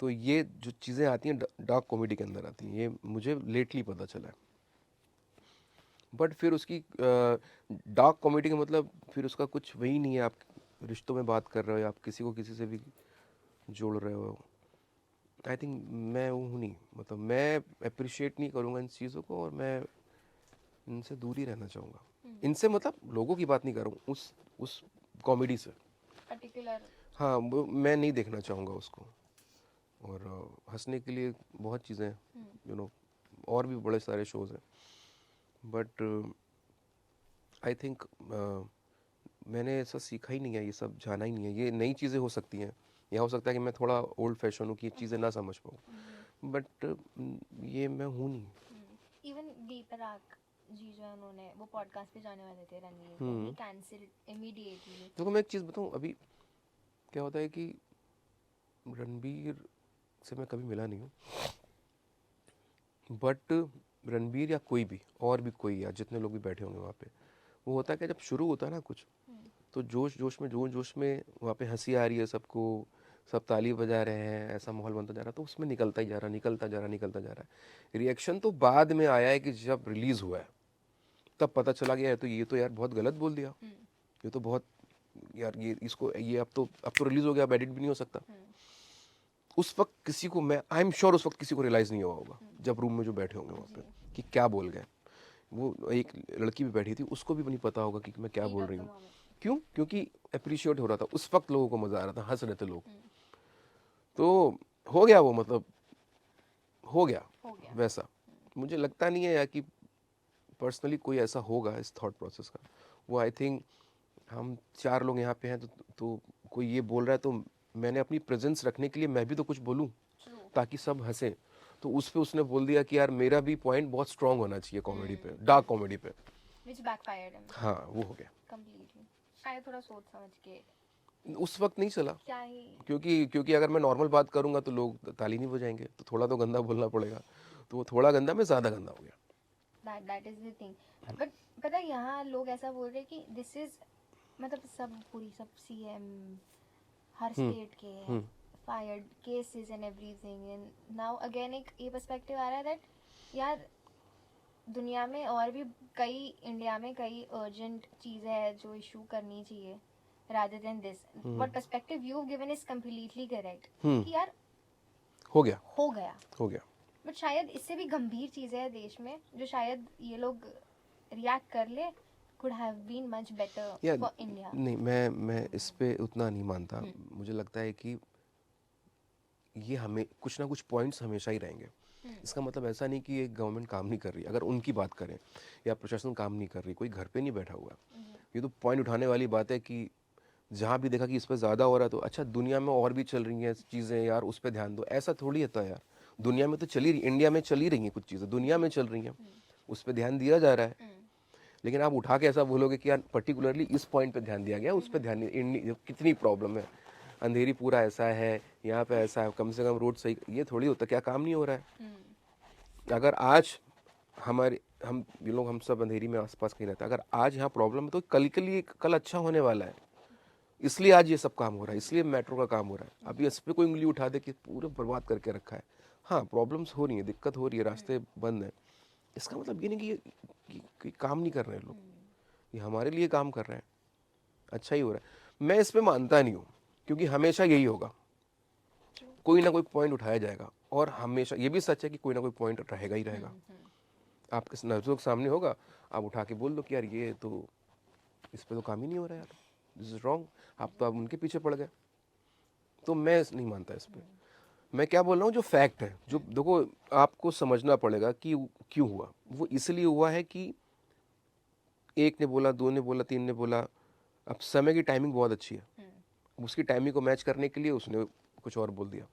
Speaker 2: तो ये जो चीज़ें आती हैं डार्क कॉमेडी के अंदर आती हैं, ये मुझे लेटली पता चला है. बट फिर उसकी डार्क कॉमेडी का मतलब फिर उसका कुछ वही नहीं है. आप रिश्तों में बात कर रहे हो, आप किसी को किसी से भी जोड़ रहे हो. आई थिंक मैं वो हूँ नहीं, मतलब मैं अप्रिशिएट नहीं करूँगा इन चीज़ों को, और मैं इनसे दूर ही रहना चाहूँगा. इनसे मतलब लोगों की बात नहीं कर रहा हूँ, उस कॉमेडी से
Speaker 1: पर्टिकुलर.
Speaker 2: हाँ मैं नहीं देखना चाहूँगा उसको. और हंसने के लिए बहुत चीज़ें हैं, और भी बड़े सारे शोज़ हैं. बट आई थिंक मैंने ऐसा सीखा ही नहीं है, ये सब जाना ही नहीं है. ये नई चीज़ें हो सकती हैं, या हो सकता है कि मैं थोड़ा ओल्ड फैशन हूँ कि चीज़ें ना समझ पाऊँ. बट ये मैं हूँ नहीं.
Speaker 1: इवन दीपराग जी जो उन्होंने वो पॉडकास्ट पे जाने वाले थे रणवीर, कैंसिल इमीडिएटली.
Speaker 2: देखो मैं एक चीज़ बताऊँ, अभी क्या होता है कि रणबीर से मैं कभी मिला नहीं हूँ, बट रणबीर या कोई भी और भी कोई, या जितने लोग भी बैठे होंगे वहाँ पे, वो होता है कि जब शुरू होता है ना कुछ, तो जोश में वहाँ पे हंसी आ रही है सबको, सब ताली बजा रहे हैं, ऐसा माहौल बनता जा रहा है. तो उसमें निकलता जा रहा है. रिएक्शन तो बाद में आया है कि जब रिलीज़ हुआ है तब पता चला गया है तो ये तो यार बहुत गलत बोल दिया, ये तो बहुत यार ये अब तो रिलीज़ हो गया, अब एडिट भी नहीं हो सकता. उस वक्त किसी को, मैं आई एम श्योर उस वक्त किसी को रियलाइज़ नहीं हुआ होगा जब रूम में जो बैठे होंगे वहाँ पे कि क्या बोल गए. वो एक लड़की भी बैठी थी, उसको भी नहीं पता होगा कि मैं क्या बोल रही हूँ. क्यों? क्योंकि अप्रिशिएट हो रहा था उस वक्त, लोगों को मज़ा आ रहा था, हंस रहे थे लोग. तो हो गया वो, मतलब हो गया वैसा. मुझे लगता नहीं है या कि पर्सनली कोई ऐसा होगा इस थॉट प्रोसेस का. वो आई थिंक हम 4 लोग यहाँ पे हैं, तो कोई ये बोल रहा है तो मैंने अपनी प्रेजेंस रखने के लिए मैं भी तो कुछ बोलूँ ताकि सब हंसें. तो उस पे उसने बोल दिया कि यार मेरा भी पॉइंट बहुत स्ट्रांग होना चाहिए कॉमेडी पे, डार्क कॉमेडी पे.
Speaker 1: Which backfired him.
Speaker 2: हाँ वो हो गया.
Speaker 1: Completely. शायद थोड़ा सोच समझ के.
Speaker 2: उस वक्त नहीं चला,
Speaker 1: क्या ही.
Speaker 2: क्योंकि अगर मैं नॉर्मल बात करूंगा तो लोग ताली नहीं बजाएंगे, तो थोड़ा तो गंदा बोलना पड़ेगा. तो वो थोड़ा गंदा में ज़्यादा गंदा हो गया.
Speaker 1: That is the thing. But पता है यहाँ लोग ऐसा बोल रहे हैं कि दिस इज मतलब सब सीएम हर स्टेट के
Speaker 2: hmm
Speaker 1: fired cases and everything. And now again एक ये पर्सपेक्टिव आ रहा है दैट यार दुनिया में और भी कई इंडिया में कई अर्जेंट चीज़ें हैं जो इशू करनी चाहिए rather than this. What perspective you've given is completely correct. कि यार
Speaker 2: हो गया
Speaker 1: हो गया
Speaker 2: हो गया.
Speaker 1: बट शायद इससे भी गंभीर चीज़ें हैं देश में जो शायद ये लोग रिएक्ट कर ले could have been much better
Speaker 2: या
Speaker 1: for India.
Speaker 2: नहीं, मैं इस पे उतना नहीं मानता. मुझे लगता है कि ये हमें कुछ ना कुछ पॉइंट्स हमेशा ही रहेंगे. इसका मतलब ऐसा नहीं कि एक गवर्नमेंट काम नहीं कर रही. अगर उनकी बात करें या प्रशासन काम नहीं कर रही, कोई घर पे नहीं बैठा हुआ. ये तो पॉइंट उठाने वाली बात है कि जहाँ भी देखा कि इस पर ज़्यादा हो रहा है तो अच्छा दुनिया में और भी चल रही हैं चीज़ें यार, उस पर ध्यान दो. ऐसा थोड़ी होता है यार. दुनिया में तो चली रही, इंडिया में चली रही हैं कुछ चीज़ें, दुनिया में चल रही हैं, उस पर ध्यान दिया जा रहा है. लेकिन आप उठा के ऐसा बोलोगे कि यार पर्टिकुलरली इस पॉइंट पे ध्यान दिया गया, उस पर ध्यान नहीं. कितनी प्रॉब्लम है, अंधेरी पूरा ऐसा है, यहाँ पे ऐसा है, कम से कम रोड सही, ये थोड़ी होता. क्या काम नहीं हो रहा है? अगर आज हम ये लोग हम सब अंधेरी में आसपास कहीं रहते हैं, अगर आज यहाँ प्रॉब्लम है तो कल के लिए कल अच्छा होने वाला है. इसलिए आज ये सब काम हो रहा है, इसलिए मेट्रो का काम हो रहा है. अभी इस पर कोई उंगली उठा दे कि पूरे बर्बाद करके रखा है. हाँ, प्रॉब्लम्स हो रही है, दिक्कत हो रही है, रास्ते बंद हैं. इसका मतलब ये नहीं कि काम नहीं कर रहे हैं लोग. ये हमारे लिए काम कर रहे हैं, अच्छा ही हो रहा है. मैं इस पे मानता नहीं हूँ क्योंकि हमेशा यही होगा, कोई ना कोई पॉइंट उठाया जाएगा. और हमेशा ये भी सच है कि कोई ना कोई पॉइंट रहेगा ही रहेगा. आपके नज़रों के सामने होगा, आप उठा के बोल दो कि यार ये तो इस पे तो काम ही नहीं हो रहा यार, दिस इज रॉन्ग. आप तो अब उनके पीछे पड़ गए. तो मैं नहीं मानता इस पे. मैं क्या बोल रहा हूँ, जो फैक्ट है, जो देखो आपको समझना पड़ेगा कि क्यों हुआ. वो इसलिए हुआ है कि एक ने बोला, दो ने बोला, तीन ने बोला. अब समय की टाइमिंग बहुत अच्छी है, उसकी टाइमिंग को मैच करने के लिए उसने कुछ और बोल दिया.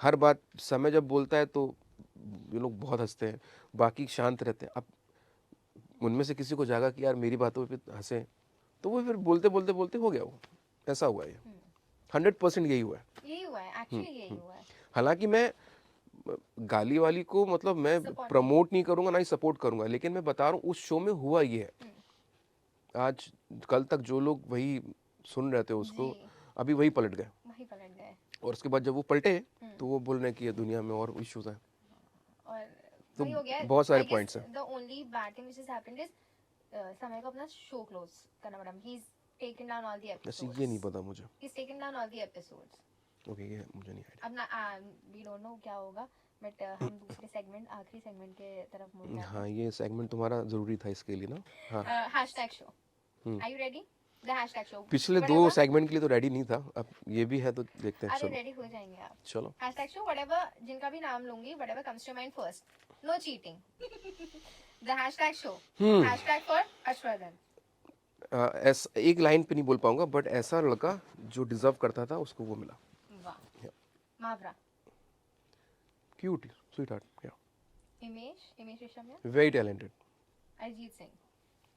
Speaker 2: हर बात समय जब बोलता है तो ये लोग बहुत हंसते हैं, बाकी शांत रहते हैं. अब उनमें से किसी को जागा कि यार मेरी बातों पे हंसे, तो वो फिर बोलते बोलते बोलते हो गया. वो ऐसा हुआ है, 100% यही हुआ है.
Speaker 1: यही हुआ है एक्चुअली, यही हुआ है.
Speaker 2: हालांकि मैं गाली वाली को मतलब मैं प्रमोट नहीं करूंगा, ना ही सपोर्ट करूंगा, लेकिन मैं बता रहा हूँ उस शो में हुआ ये है. आज कल तक जो लोग वही सुन रहे थे उसको, अभी वही पलट गए. और उसके बाद जब वो पलटे तो वो बोल रहे हैं कि ये दुनिया में और इश्यूज हैं.
Speaker 1: और
Speaker 2: तो
Speaker 1: वही हो गया.
Speaker 2: बहुत सारे पॉइंट्स हैं.
Speaker 1: The only bad thing which has happened is समय को अपना शो क्लोज करना पड़ा. He is taken down all the episodes.
Speaker 2: ये नहीं पता मुझे.
Speaker 1: He is taken down all the episodes.
Speaker 2: Okay, ये मुझे नहीं आइडिया.
Speaker 1: अब ना वी डोंट नो क्या होगा, बट हम दूसरे सेगमेंट, आखिरी सेगमेंट के तरफ मुड़ जाते हैं.
Speaker 2: हाँ, ये सेगमेंट तुम्हारा जरूरी था इसके लिए ना. हाँ,
Speaker 1: hashtag show. Are you ready? The hashtag show.
Speaker 2: पिछले दो सेगमेंट के लिए तो रेडी नहीं था, अब ये भी है तो देखते हैं.
Speaker 1: अरे
Speaker 2: चलो
Speaker 1: रेडी हो जाएंगे आप.
Speaker 2: चलो.
Speaker 1: हैशटैग शो, व्हाटएवर जिनका भी नाम लूंगी, whatever comes to mind first. No cheating. The hashtag show. Hashtag for Harshvardhan.
Speaker 2: एक लाइन पे नहीं बोल पाऊंगा, बट ऐसा लड़का जो डिजर्व करता था उसको वो मिला.
Speaker 1: वाह. मावरा.
Speaker 2: Cute, sweet heart. या
Speaker 1: Himesh Reshammiya.
Speaker 2: Very talented.
Speaker 1: Arijit Singh.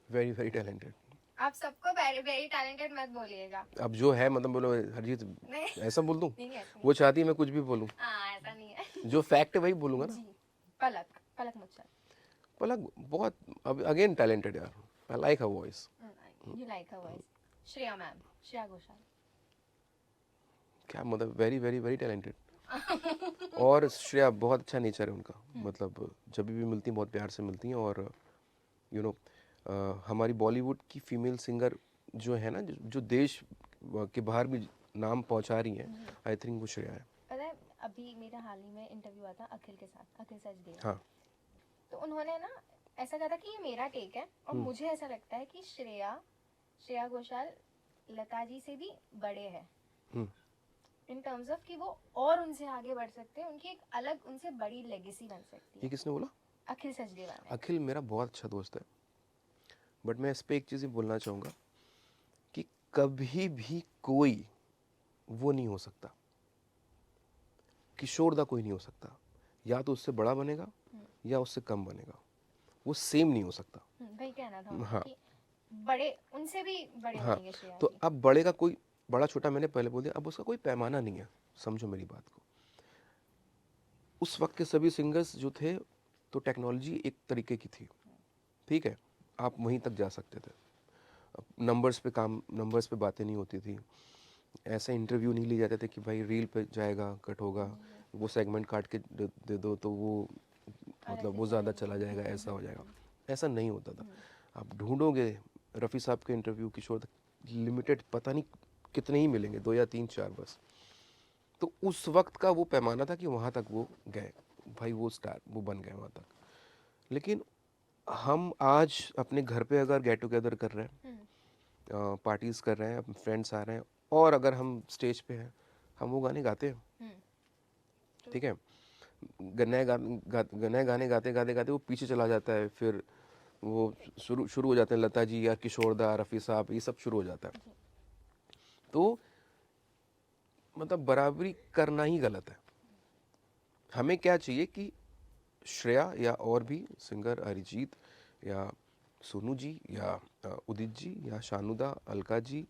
Speaker 2: Very very talented.
Speaker 1: आप सबको वेरी टैलेंटेड मत बोलिएगा.
Speaker 2: अब जो है मतलब बोलो हरजीत,
Speaker 1: नहीं
Speaker 2: ऐसा बोल दूं?
Speaker 1: नहीं ऐसा
Speaker 2: वो चाहती है मैं कुछ भी बोलूं.
Speaker 1: हाँ ऐसा नहीं है.
Speaker 2: जो फैक्ट है वही बोलूंगा ना.
Speaker 1: जी. पलक मुच्छल.
Speaker 2: पलक बहुत अब अगेन टैलेंटेड यार. I like her voice.
Speaker 1: You like her voice. Shreya ma'am. Shreya Ghoshal.
Speaker 2: क्या मतलब, वेरी वेरी वेरी टैलेंटेड. और श्रेया बहुत अच्छा नेचर है उनका. मतलब जब भी मिलती हैं बहुत प्यार से मिलती हैं. और यू नो हमारी बॉलीवुड की फीमेल सिंगर जो है ना, जो देश के बाहर भी नाम पहुंचा रही हैं, आई थिंक वो श्रेया है.
Speaker 1: पता है अभी मेरा हाल ही में इंटरव्यू हुआ था अखिल के साथ, अखिल सचदेव.
Speaker 2: हाँ.
Speaker 1: तो उन्होंने ना ऐसा कहा था कि ये मेरा टेक है और मुझे ऐसा लगता है कि श्रेया घोषाल लता जी से भी बड़े हैं इन टर्म्स ऑफ कि वो और उनसे आगे बढ़ सकते हैं. उनकी एक अलग उनसे बड़ी लेगेसी बन सकती है.
Speaker 2: ये किसने बोला?
Speaker 1: अखिल सचदेवा ने.
Speaker 2: अखिल मेरा बहुत अच्छा दोस्त है, बट मैं इस पर एक चीज़ ही बोलना चाहूँगा कि कभी भी कोई वो नहीं हो सकता, किशोर दा कोई नहीं हो सकता. या तो उससे बड़ा बनेगा या उससे कम बनेगा, वो सेम नहीं हो सकता.
Speaker 1: वही कहना था.
Speaker 2: हाँ.
Speaker 1: कि बड़े उनसे भी बड़े
Speaker 2: हाँ,
Speaker 1: बनेंगे श्रेया
Speaker 2: तो
Speaker 1: जी.
Speaker 2: अब बड़े का कोई बड़ा छोटा मैंने पहले बोल दिया, अब उसका कोई पैमाना नहीं है. समझो मेरी बात को. उस वक्त के सभी सिंगर्स जो थे तो टेक्नोलॉजी एक तरीके की थी, ठीक है, आप वहीं तक जा सकते थे। नंबर्स पे बातें नहीं होती थी, ऐसे इंटरव्यू नहीं लिए जाते थे कि भाई रील पे जाएगा, कट होगा, वो सेगमेंट काट के दे दो तो वो
Speaker 1: और
Speaker 2: मतलब
Speaker 1: ऐसे
Speaker 2: वो ज़्यादा
Speaker 1: चलेगा।
Speaker 2: चला जाएगा, ऐसा हो जाएगा। ऐसा नहीं होता था। आप ढूंढोगे रफ़ी साहब के इंटरव्यू, किशोर, लिमिटेड, पता नहीं कितने ही मिलेंगे, 2 या 3 4 बस। तो उस वक्त का वो पैमाना था कि वहाँ तक वो गए, भाई वो स्टार वो बन गए वहाँ तक। लेकिन हम आज अपने घर पे अगर गेट टुगेदर कर रहे हैं, पार्टीज़ कर रहे हैं, फ्रेंड्स आ रहे हैं, और अगर हम स्टेज पे हैं, हम वो गाने गाते हैं, ठीक है। नए गाने गाते गाते गाते वो पीछे चला जाता है, फिर वो शुरू शुरू हो जाते हैं लता जी या किशोरदा, रफ़ी साहब, ये सब शुरू हो जाता है। तो मतलब बराबरी करना ही गलत है। हमें क्या चाहिए कि श्रेया या और भी सिंगर, अरिजीत या सोनू जी या उदित जी या शानुदा, अलका जी,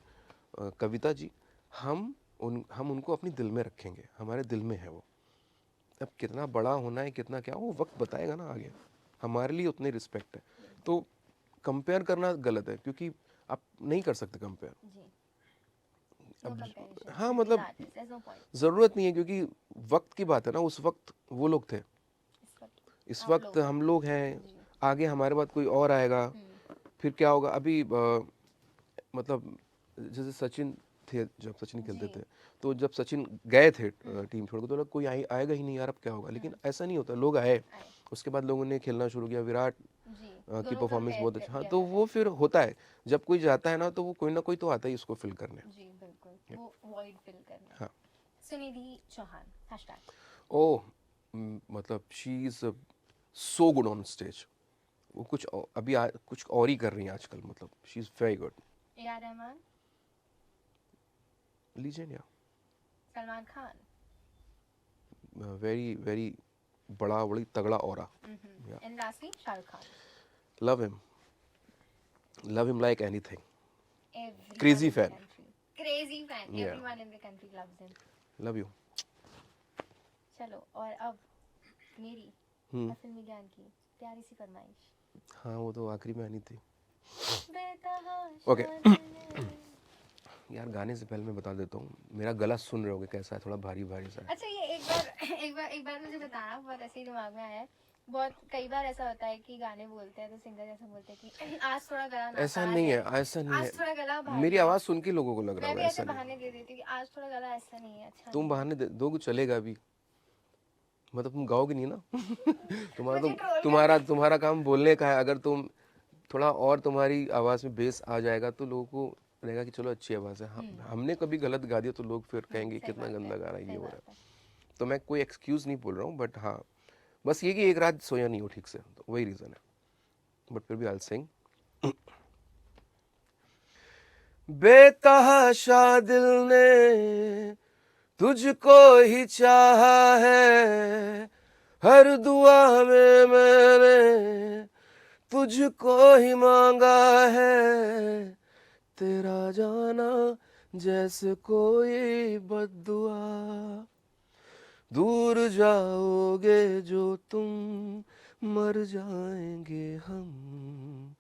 Speaker 2: कविता जी, हम उनको अपनी दिल में रखेंगे, हमारे दिल में है वो। अब कितना बड़ा होना है, कितना क्या, वो वक्त बताएगा ना आगे। हमारे लिए उतनी रिस्पेक्ट है, तो कंपेयर करना गलत है, क्योंकि आप नहीं कर सकते कंपेयर।
Speaker 1: No
Speaker 2: अब
Speaker 1: comparison
Speaker 2: हाँ,
Speaker 1: between
Speaker 2: मतलब
Speaker 1: artists. There's no point.
Speaker 2: ज़रूरत नहीं है, क्योंकि वक्त की बात है ना, उस वक्त वो लोग थे,
Speaker 1: इस वक्त
Speaker 2: इस
Speaker 1: आप
Speaker 2: वक्त
Speaker 1: लोग
Speaker 2: हम लोग हैं,
Speaker 1: जी।
Speaker 2: आगे हमारे बाद कोई और आएगा, फिर क्या होगा। अभी मतलब जैसे सचिन थे, जब सचिन खेलते
Speaker 1: जी।
Speaker 2: थे, तो जब सचिन गए थे टीम छोड़ के, तो लगा कोई आएगा ही नहीं यार, अब क्या होगा। लेकिन ऐसा नहीं होता, लोग आए,
Speaker 1: आए
Speaker 2: उसके बाद लोगों ने खेलना शुरू किया, विराट
Speaker 1: जी।
Speaker 2: की
Speaker 1: दोनों
Speaker 2: परफॉर्मेंस
Speaker 1: कंपेयर
Speaker 2: बहुत अच्छा। हाँ,
Speaker 1: किया
Speaker 2: तो
Speaker 1: जाता
Speaker 2: वो
Speaker 1: है।
Speaker 2: फिर होता है, जब कोई जाता है ना, तो वो कोई ना कोई तो आता ही उसको फिल करने।
Speaker 1: जी बिल्कुल, वो वॉइड फिल करना।
Speaker 2: हाँ।
Speaker 1: सुनिधि चौहान हैशटैग।
Speaker 2: ओ, मतलब she is so good on stage. वो कुछ और ही कर रही है आजकल, मतलब she is very good.
Speaker 1: A R Rahman,
Speaker 2: legend, या
Speaker 1: सलमान खान,
Speaker 2: वेरी वेरी बड़ी तगड़ा aura.
Speaker 1: And lastly Shahrukh Khan.
Speaker 2: Love him like anything.
Speaker 1: Everyone
Speaker 2: crazy
Speaker 1: in the
Speaker 2: fan.
Speaker 1: country. Crazy fan.
Speaker 2: या
Speaker 1: Everyone in the country loves him.
Speaker 2: Love you.
Speaker 1: चलो, और अब मेरी और फिल्मी ज्ञान की प्यारी सी फरमाइश।
Speaker 2: हाँ, वो तो आखिरी में आनी थी।
Speaker 1: बेतहाशा
Speaker 2: ओके,
Speaker 1: दिल ने।
Speaker 2: यार गाने से पहले मैं बता देता हूँ, मेरा गला सुन रहे होगे कैसा है, थोड़ा भारी भारी सा है।
Speaker 1: अच्छा, ये एक बार मुझे बताना, बहुत ऐसे ही दिमाग में आया है। बहुत कई बार ऐसा होता है कि गाने बोलते हैं तो सिंगर ऐसा बोलते हैं कि आज थोड़ा गला
Speaker 2: ऐसा
Speaker 1: नासाज
Speaker 2: नहीं
Speaker 1: है,
Speaker 2: है, ऐसा नहीं
Speaker 1: आज थोड़ा गला
Speaker 2: है,
Speaker 1: भारी
Speaker 2: मेरी
Speaker 1: है।
Speaker 2: आवाज़ सुन के लोगों को लग रहा
Speaker 1: मैं भी
Speaker 2: होगा,
Speaker 1: ऐसे
Speaker 2: ऐसा नहीं।
Speaker 1: बहाने दे देती हूँ कि आज थोड़ा गला ऐसा नहीं है, अच्छा
Speaker 2: तुम
Speaker 1: नहीं है।
Speaker 2: बहाने दोगे चलेगा भी, मतलब तुम गाओगे नहीं ना।
Speaker 1: मुझे ट्रोल
Speaker 2: तुम्हारा काम बोलने का है। अगर तुम थोड़ा और तुम्हारी आवाज़ में बेस आ जाएगा, तो लोगों को रहेगा कि चलो अच्छी आवाज़ है। हमने कभी गलत गा दिया तो लोग फिर कहेंगे
Speaker 1: सही
Speaker 2: कितना
Speaker 1: बात है,
Speaker 2: गंदा गा रहा है, ये
Speaker 1: सही
Speaker 2: हो रहा
Speaker 1: बात है।
Speaker 2: है। तो मैं कोई एक्सक्यूज़ नहीं बोल रहा हूँ, बट हाँ, बस ये कि एक रात सोया नहीं हो ठीक से, तो वही रीज़न है। बट फिर भी आई विल सिंग। बेतहाशा दिल ने तुझको ही चाहा है, हर दुआ में मैंने तुझको ही मांगा है, तेरा जाना जैसे कोई बद्दुआ, दूर जाओगे जो तुम, मर जाएंगे हम,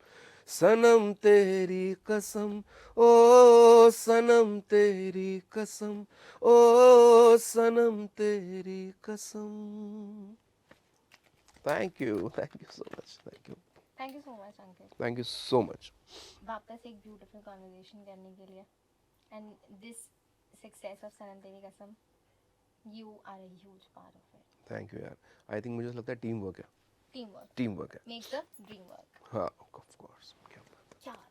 Speaker 2: सनम तेरी कसम, ओ सनम तेरी कसम, ओ Sanam Teri Kasam. Thank you so much,
Speaker 1: thank you so much Ankit,
Speaker 2: thank you so much.
Speaker 1: वापस एक ब्यूटीफुल कॉन्वर्सेशन करने के लिए। And this success of Sanam Teri Kasam, you are a huge part of it.
Speaker 2: Thank you यार। आई थिंक मुझे लगता है टीम वर्क है,
Speaker 1: टीम वर्क
Speaker 2: टीम वर्क है।
Speaker 1: Makes the dream work.
Speaker 2: हाँ, ऑफ कोर्स। क्या बात है।
Speaker 1: क्या